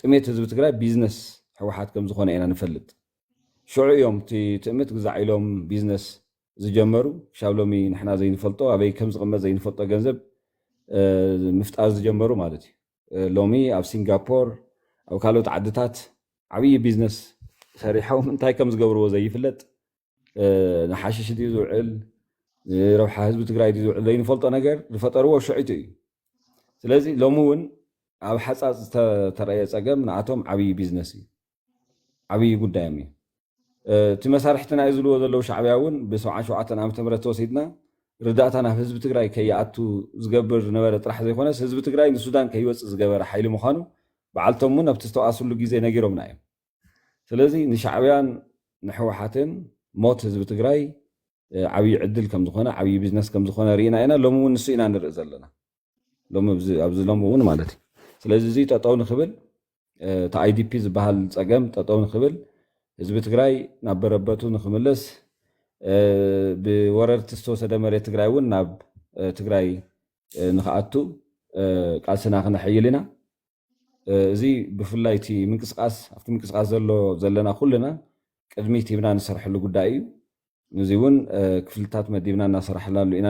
ጥሜት ህዝቢ ትግራይ ቢዝነስ ሕወሓት ከም ዝኾነ ኢና ንፈልጥ ሽዑ እዮም እቲ ትእምት ግዛዕ ኢሎም ቢዝነስ ዝጀመሩ ክሻብ ሎሚ ንሕና ዘይንፈልጦ ኣበይ ከም ዝቕመጥ ዘይንፈልጦ ገንዘብ ምፍጣር ዝጀመሩ ማለት እዩ ሎሚ ኣብ ሲንጋፖር ኣብ ካልኦት ዓድታት ዓብዪ ቢዝነስ ሰሪሖም እንታይ ከም ዝገብርዎ ዘይፍለጥ ንሓሽሽ ድዩ ዝውዕል ረብሓ ህዝቢ ትግራይ ድዩ ዝውዕል ዘይንፈልጦ ነገር ዝፈጠርዎ ሽዑት እዩ ስለዚ ሎሚ እውን ኣብ ሓፃፅ ዝተረእየ ፀገም ንኣቶም ዓብዪ ቢዝነስ እዩ ዓብዪ ጉዳዮም እዩ እቲ መሳርሕትና እዩ ዝብልዎ ዘለዉ ሻዕብያ እውን ብ77 ዓመተ ምህረት ተወሲድና ርዳእታ ናብ ህዝቢ ትግራይ ከይኣቱ ዝገብር ዝነበረ ጥራሕ ዘይኮነስ ህዝቢ ትግራይ ንሱዳን ከይወፅእ ዝገበረ ሓይሊ ምዃኑ በዓልቶም እውን ኣብቲ ዝተዋስሉ ግዜ ነጊሮምና እዮም ስለዚ ንሻዕብያን ንሕወሓትን ሞት ህዝቢ ትግራይ ዓብዪ ዕድል ከም ዝኾነ ዓብዪ ቢዝነስ ከም ዝኾነ ርኢና ኢና ሎሚ እውን ንሱ ኢና ንርኢ ዘለና ኣብዚ ሎሚ እውን ማለት እዩ ስለዚ እዚ ጠጠው ንክብል እቲ ኣይዲፒ ዝበሃል ፀገም ጠጠው ንክብል ህዝቢ ትግራይ ናብ በረበቱ ንክምለስ ብወረርቲ ዝተወሰደ መሬት ትግራይ እውን ናብ ትግራይ ንክኣቱ ቃልስና ክነሕይል ኢና እዚ ብፍላይ እቲ ምንቅስቃስ ኣብቲ ምንቅስቃስ ዘለና ኩልና ቅድሚት ሂብና ንሰርሐሉ ጉዳይ እዩ እዚ እውን ክፍልታት መዲብና እናሰራሕናሉ ኢና